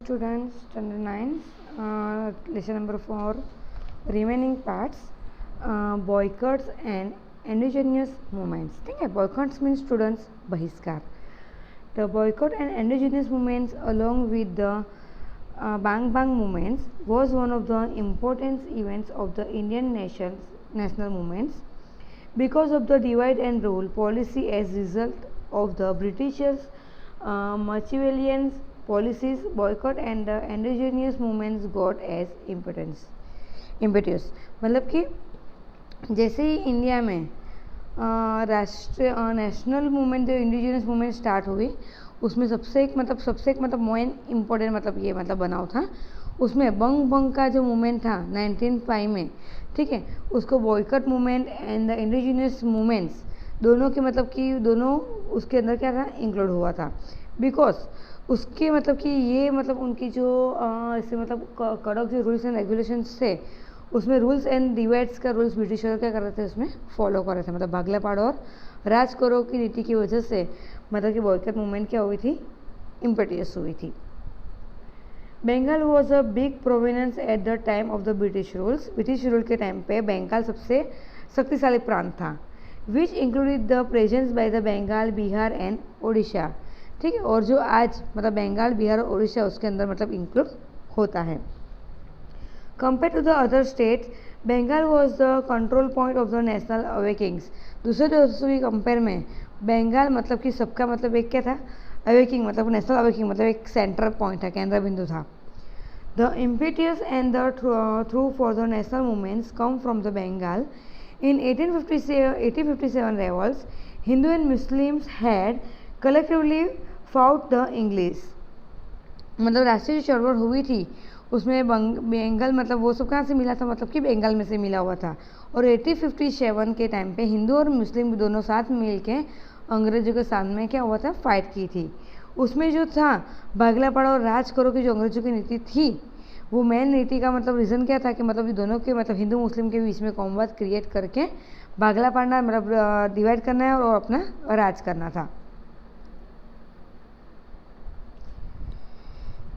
Students, standard 9, lesson number 4, remaining parts, boycotts and endogenous movements. ठीक है, boycotts means students बहिष्कार. The boycott and endogenous movements along with the Bang Bang movements was one of the important events of the Indian national movements because of the divide and rule policy as result of the Britishers' Machiavellian policies. Boycott and the endogenous movements got as impetus. मतलब कि जैसे ही India में राष्ट्रीय national movement जो indigenous movement start हुई उसमें सबसे एक मेन इम्पोर्टेंट ये बनाव था. उसमें बंग का जो मूवमेंट था 1905 में, ठीक है, उसको boycott movement and the indigenous movements दोनों के दोनों उसके अंदर क्या था, इंक्लूड हुआ था. बिकॉज उसके ये उनकी जो ऐसे कड़क जो रूल्स एंड रेगुलेशंस थे उसमें रूल्स एंड डिवाइड्स का रूल्स ब्रिटिशर क्या कर रहे थे, उसमें फॉलो कर रहे थे. भागला पाड़ो और राज करो की नीति की वजह से कि बॉयकॉट मूवमेंट क्या हुई थी, इम्पेटियस हुई थी. Bengal was a big province at the time of the British rules. British rule के टाइम पे बंगाल सबसे शक्तिशाली प्रांत था. Which included the presence by the Bengal, Bihar and Odisha. ठीक है, और जो आज बंगाल, बिहार और उड़ीसा उसके अंदर इंक्लूड होता है. Compare to the other states, Bengal was the control point of the national awakenings. दूसरे देशों की कंपेयर में बंगाल कि सबका एक क्या था, अवेकिंग नेशनल अवेकिंग एक सेंट्रल पॉइंट था, केंद्र बिंदु था. The impetus and the through for the national movements come from the Bengal. In 1857 revolts, Hindu and Muslims had collectively fought the English. राष्ट्रीय चळवळ हुई थी उसमें बंगाल वो सब कहाँ से मिला था, कि बंगाल में से मिला हुआ था. और 1857 के टाइम पे हिंदू और मुस्लिम दोनों साथ मिल के अंग्रेजों के सामने क्या हुआ था, फाइट की थी. उसमें जो था भागला पड़ा और राज करो की जो अंग्रेजों की नीति थी वो मेन नीति का रीज़न क्या था कि ये दोनों के हिंदू मुस्लिम के बीच में कॉम्बात क्रिएट करके भागला पाड़ना डिवाइड करना है और अपना राज करना था.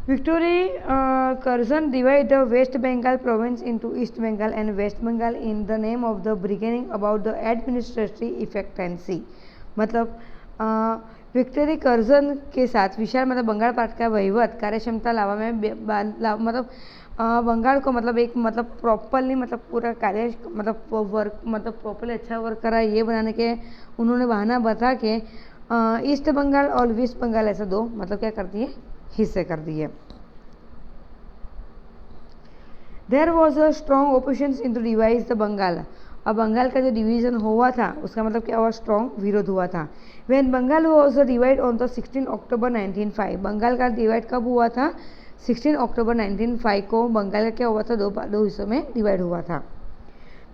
Victory Curzon divided the West Bengal province into East Bengal and West Bengal in the name of the bargaining about the administrative effectiveness. Victory Curzon के साथ विशाल बंगाल प्रांत का वहीवट कार्यक्षमता लावा में बंगाल को एक प्रॉपरली पूरा कार्य वर्क प्रॉपरली अच्छा वर्क करा ये बनाने के उन्होंने बहाना बता के ईस्ट बंगाल और वेस्ट बंगाल ऐसे दो क्या कर दिए, हिस्से कर दिए. There was a strong opposition in to divide the Bengal. अब बंगाल का जो डिवीजन हुआ था उसका क्या हुआ, स्ट्रॉन्ग विरोध हुआ था. When Bengal was divide on the 16 October 1905. Bengal का डिवाइड कब हुआ था, 16 अक्टूबर 1905 को बंगाल का क्या हुआ था, दो हिस्सों में डिवाइड हुआ था.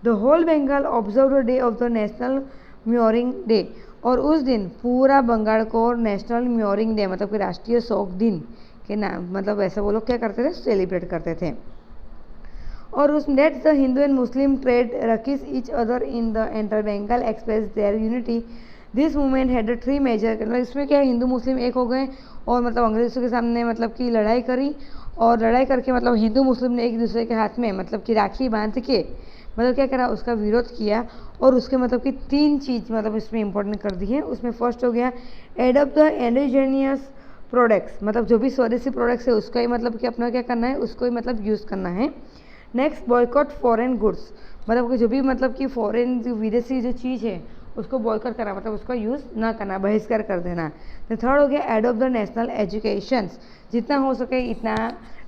The whole Bengal observe the day of the national mourning day. और उस दिन पूरा बंगाल को नेशनल म्योरिंग डे कि राष्ट्रीय शोक दिन के नाम ऐसा वो लोग क्या करते थे, सेलिब्रेट करते थे. और उस date the Hindu and Muslim trade rakhis each other in the entire Bengal express their unity. This movement had 3 major. इसमें क्या हिंदू मुस्लिम एक हो गए और अंग्रेजों के सामने कि लड़ाई करी और लड़ाई करके हिंदू मुस्लिम ने एक दूसरे के हाथ में कि राखी बांध के क्या करा, उसका विरोध किया. और उसके कि 3 चीज़ इसमें इंपॉर्टेंट कर दी है. उसमें फर्स्ट हो गया एडॉप्ट द इंडिजिनियस प्रोडक्ट्स. जो भी स्वदेशी प्रोडक्ट्स है उसका ही कि अपना क्या करना है, उसको ही यूज़ करना है. Next boycott foreign goods. जो भी कि फॉरेन जो विदेशी जो चीज़ है उसको बॉयकॉट करना उसका यूज़ ना करना, बहिष्कार कर देना. थर्ड हो गया एडॉप्ट द नेशनल एजुकेशंस. जितना हो सके इतना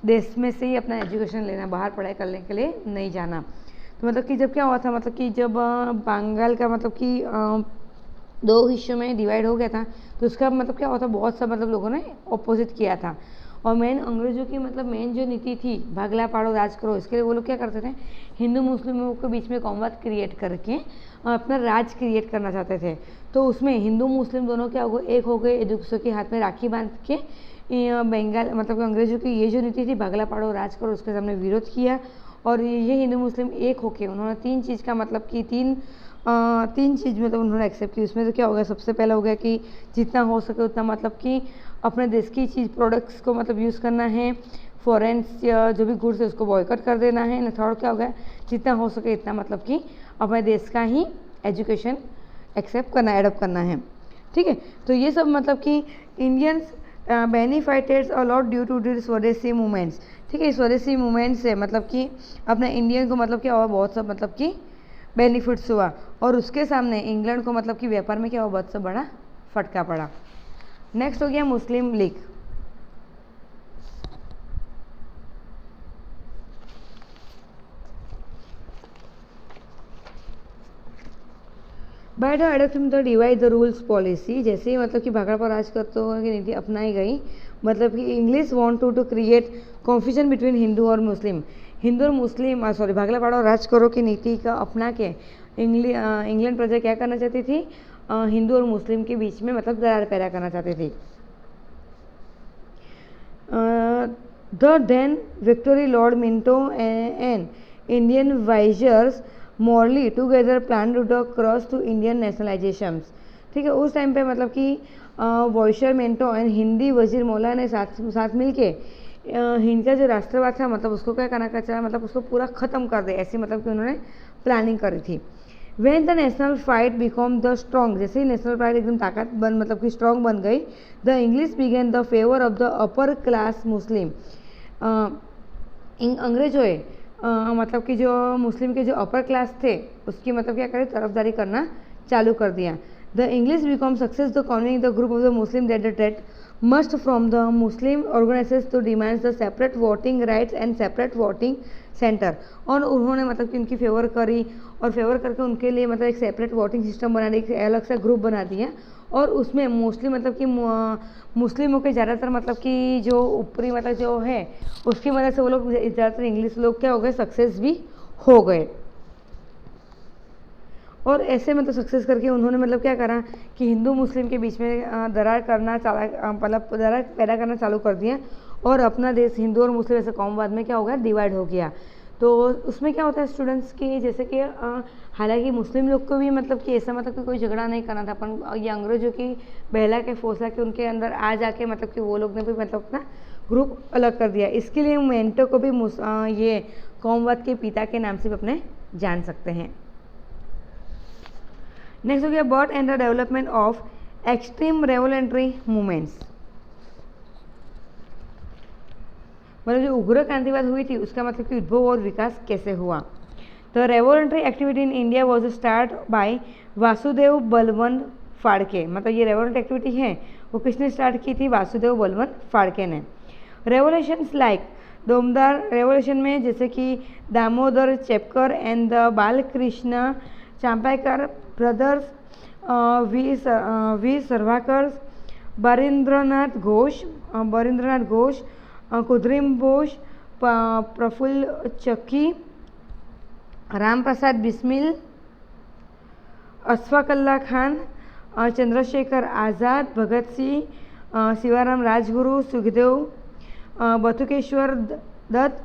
देश में से ही अपना एजुकेशन लेना, बाहर पढ़ाई करने के लिए नहीं जाना. तो कि जब क्या हुआ था कि जब बंगाल का कि 2 हिस्सों में डिवाइड हो गया था तो उसका क्या हुआ था, बहुत सा लोगों ने अपोजिट किया था. और मेन अंग्रेजों की मेन जो नीति थी भागला पाड़ो राज करो, इसके लिए वो लोग क्या करते थे, हिंदू मुस्लिमों के बीच में कॉम्बात क्रिएट करके अपना राज क्रिएट करना चाहते थे. तो उसमें हिंदू मुस्लिम दोनों क्या हो गए, एक हो गए, एक दूसरे के हाथ में राखी बांध के बंगाल अंग्रेजों की ये जो नीति थी भागला पाड़ो राज करो उसके सामने विरोध किया. और ये हिंदू मुस्लिम एक होके उन्होंने 3 चीज़ का कि 3 चीज़ उन्होंने एक्सेप्ट की. उसमें तो क्या हो गया, सबसे पहला हो गया कि जितना हो सके उतना कि अपने देश की चीज़ प्रोडक्ट्स को मतलब यूज़ करना है, फॉरेन्स या जो भी गुड्स है उसको बॉयकॉट कर देना है। थर्ड क्या होगा, जितना हो सके इतना मतलब कि अपने देश का ही एजुकेशन एक्सेप्ट करना, एडॉप्ट करना है। ठीक है, तो ये सब मतलब कि Indians benefited a lot due to this swadeshi movements. ठीक है, स्वदेशी मूवमेंट से मतलब कि अपने इंडियन को मतलब क्या हुआ, बहुत सब मतलब कि बेनिफिट्स हुआ, और उसके सामने इंग्लैंड को मतलब कि व्यापार में क्या हुआ, बहुत सब बड़ा फटका पड़ा। नेक्स्ट हो गया Muslim League. By the adoption the divide the rules policy, जैसे ही मतलब कि भागड़ पर राज करते हुए की नीति अपनाई गई, मतलब कि English want to create confusion between Hindu और मुस्लिम। हिंदू और मुस्लिम भागला पाड़ो राज करो की नीति का अपना के इंग्लैंड प्रजा क्या करना चाहती थी, हिंदू और मुस्लिम के बीच में मतलब दरार पैदा करना चाहती थी। द देन विक्टोरी Lord Minto and Indian advisers Morley together plan to the cross to Indian nationalisations. ठीक है, उस टाइम पे मतलब कि वॉइसर मिंटो एंड हिंदी वजीर मौला ने साथ मिल के हिंद का जो राष्ट्रवाद था मतलब उसको क्या करना चाहा, मतलब उसको पूरा ख़त्म कर दे, ऐसी मतलब कि उन्होंने प्लानिंग करी थी। When the national fight become the strong, जैसे ही नेशनल फाइट एकदम ताकत बन मतलब कि स्ट्रॉन्ग बन गई, the English began the favour of the upper class Muslim. अंग्रेजों मतलब कि जो मुस्लिम के जो अपर क्लास थे उसकी मतलब क्या करे, तरफदारी करना चालू कर दिया। The English become success the convincing the group of the Muslim that the date must from the Muslim organisation to demands the separate voting rights and separate voting centre. और उन्होंने मतलब कि उनकी फेवर करी, और फेवर करके उनके लिए मतलब एक सेपरेट वोटिंग सिस्टम बना दिया, एक अलग सा ग्रुप बना दिया, और उसमें मोस्टली मतलब कि मुस्लिमों के ज़्यादातर मतलब कि जो ऊपरी मतलब जो है उसकी वजह से वो लोग ज़्यादातर इंग्लिश लोग क्या हो गए, सक्सेस भी हो गए। और ऐसे मतलब सक्सेस करके उन्होंने मतलब क्या करा कि हिंदू मुस्लिम के बीच में दरार करना मतलब दरार पैदा करना चालू कर दिया, और अपना देश हिंदू और मुस्लिम ऐसे कौमवाद में क्या हो गया, डिवाइड हो गया। तो उसमें क्या होता है स्टूडेंट्स की, जैसे कि हालांकि मुस्लिम लोग को भी मतलब कि ऐसा मतलब कि कोई झगड़ा नहीं करना था, पर ये अंग्रेजों की बहला के फौसला के उनके अंदर आ जाके मतलब कि वो लोग ने भी मतलब अपना ग्रुप अलग कर दिया। इसके लिए मेंटो को भी ये कौमवाद के पिता के नाम से भी अपने जान सकते हैं। नेक्स्ट हो गया birth and the development of extreme revolutionary movements. मतलब जो उग्र क्रांतिवाद हुई थी उसका मतलब कि उद्भव और विकास कैसे हुआ। The revolutionary activity in India was start by Vasudev Balwant Phadke. मतलब ये रेवोलेंट एक्टिविटी है वो किसने स्टार्ट की थी, वासुदेव बलवंत फाड़के ने। रेवोल्यूशंस लाइक डोमदार रेवोल्यूशन में जैसे कि Damodar Chapekar and the Balkrishna Chapekar brothers, V Savarkar, Barindranath Ghosh, Khudiram Bose, Prafulla Chaki, Ram Prasad Bismil, Ashfaqulla Khan, Chandrashekhar Azad, Bhagat Singh, Shivaram Rajguru, Sukhdev, Batukeshwar Dutt,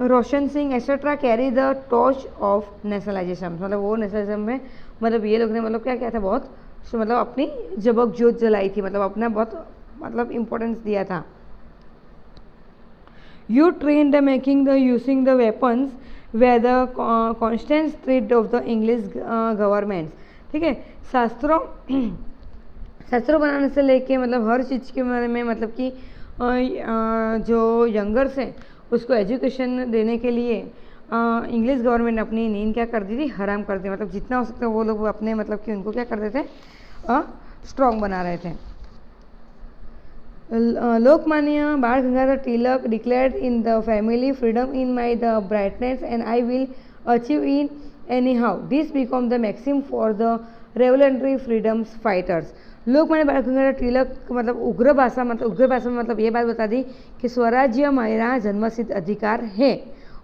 Roshan Singh etcetera carry the torch of nationalisation. मतलब वो नेशनलाइजेशन में मतलब ये लोग ने मतलब क्या किया था, बहुत मतलब अपनी जबक जोत जलाई थी, मतलब अपना बहुत मतलब इम्पोर्टेंस दिया था। You train the making the using the weapons way the constant threat of the English governments. ठीक है, शस्त्रों बनाने से लेके मतलब हर चीज़ के बारे में मतलब कि जो यंगर्स हैं उसको एजुकेशन देने के लिए इंग्लिश गवर्नमेंट अपनी नींद क्या कर दी थी, हराम कर दी। मतलब जितना हो सकता है वो लोग अपने मतलब कि उनको क्या करते थे, स्ट्रॉन्ग बना रहे थे। Lokmanya Bal Gangadhar Tilak declared in the family freedom in my the brightness and I will achieve in any how, this become the maxim for the revolutionary freedoms fighters. Lokmanya Bal Gangadhar तिलक मतलब उग्र भाषा में मतलब ये बात बता दी कि स्वराज्य मेरा जन्मसिद्ध अधिकार है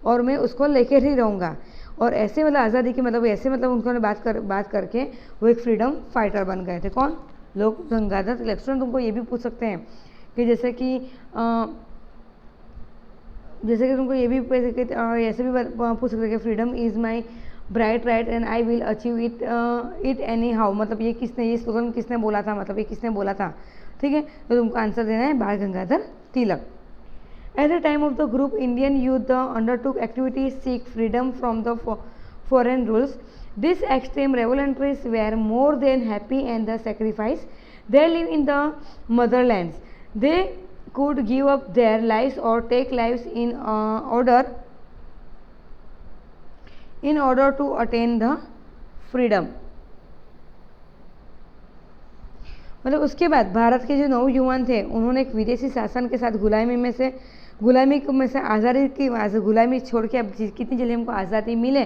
और मैं उसको लेकर ही रहूँगा। और ऐसे मतलब आज़ादी की मतलब ऐसे मतलब उन्होंने बात करके वो एक फ्रीडम फाइटर बन गए थे। कौन, लोक गंगाधर तिलक। स्टूडेंट तुमको ये भी पूछ सकते हैं कि जैसे कि तुमको ये भी ऐसे भी पूछ सकते हैं कि freedom is my bright right and I will achieve it any how. मतलब ये स्लोगन किसने बोला था, मतलब ये किसने बोला था, ठीक है, तो तुमको आंसर देना है बाल गंगाधर तिलक। At the time of the group, Indian youth undertook activities seek freedom from the foreign rules. These extreme revolutionaries were more than happy and the sacrifice. They live in the motherlands. They could give up their lives or take lives in order to attain the freedom. मतलब उसके बाद भारत के जो नौयुवान थे उन्होंने एक विदेशी शासन के साथ गुलामी में से आज़ादी की गुलामी छोड़ के अब कितनी जल्दी हमको आज़ादी मिले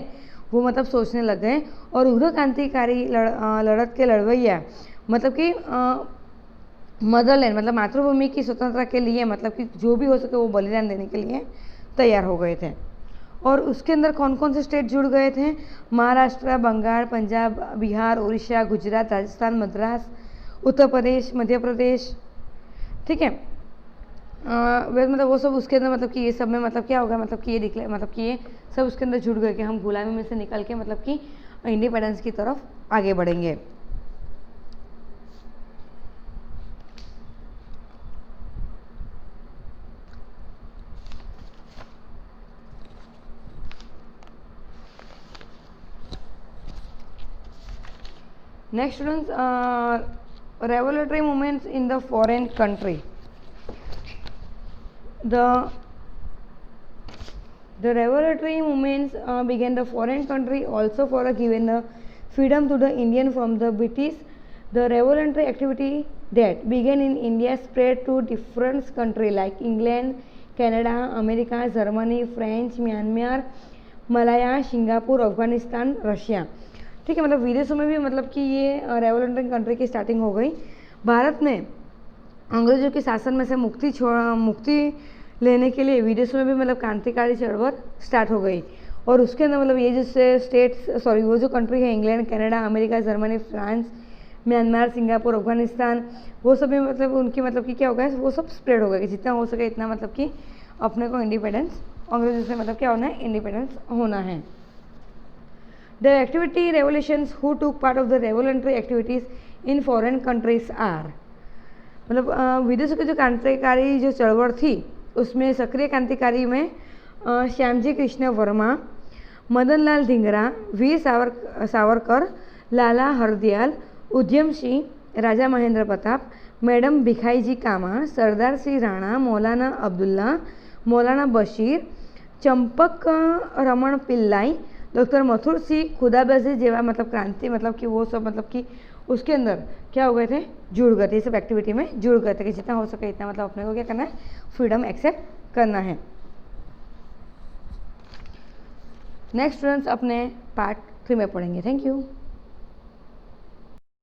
वो मतलब सोचने लग गए। और उग्र क्रांतिकारी लड़त के लड़वैया मतलब कि मदरलैंड मतलब मातृभूमि की स्वतंत्रता के लिए मतलब कि जो भी हो सके वो बलिदान देने के लिए तैयार हो गए थे। और उसके अंदर कौन कौन से स्टेट जुड़ गए थे? महाराष्ट्र, बंगाल, पंजाब, बिहार, उड़ीसा, गुजरात, राजस्थान, मद्रास, उत्तर प्रदेश, मध्य प्रदेश, ठीक है। मतलब वो सब उसके अंदर मतलब कि ये सब में मतलब क्या होगा, मतलब कि ये डिक्लेयर मतलब कि ये सब उसके अंदर जुड़ गए कि हम गुलामी में से निकल के मतलब कि इंडिपेंडेंस की तरफ आगे बढ़ेंगे। Next students, revolutionary movements in the foreign country. The revolutionary movements began the foreign country also for giving the freedom to the Indian from the British. The revolutionary activity that began in India spread to different countries like England, Canada, America, Germany, French, Myanmar, Malaya, Singapore, Afghanistan, Russia, ठीक है। मतलब विदेशों में भी मतलब कि ये revolutionary country की स्टार्टिंग हो गई। भारत में अंग्रेजों के शासन में से मुक्ति लेने के लिए विदेशों में भी मतलब क्रांतिकारी चळवळ स्टार्ट हो गई। और उसके अंदर मतलब ये जो वो जो कंट्री है England, Canada, America, Germany, France, Myanmar, Singapore, Afghanistan, वो सब भी मतलब उनकी मतलब कि क्या हो गया, वो सब स्प्रेड हो गया कि जितना हो सके इतना मतलब कि अपने को इंडिपेंडेंस अंग्रेजों से मतलब क्या होना है, इंडिपेंडेंस होना है। The activity revolutions who took part of the revolutionary activities in foreign countries are, मतलब विदेशों की जो क्रांतिकारी जो चळवळ थी उसमें सक्रिय क्रांतिकारी में श्यामजी कृष्ण वर्मा, मदनलाल धिंगरा, वीर सावरकर, लाला हरदयाल, उद्यम सिंह, राजा महेंद्र प्रताप, मैडम भिखाईजी कामा, सरदार सिंह राणा, मौलाना अब्दुल्ला, मौलाना बशीर, चंपक रमण पिल्लाई, डॉक्टर मथुर सिंह, खुदाबजी जेवा मतलब क्रांति मतलब कि वो सब मतलब कि उसके अंदर क्या हो गए थे, जुड़ गए थे, ये सब एक्टिविटी में जुड़ गए थे कि जितना हो सके इतना मतलब अपने को क्या करना है, फ्रीडम एक्सेप्ट करना है। नेक्स्ट स्टूडेंट्स अपने पार्ट 3 में पढ़ेंगे। Thank you.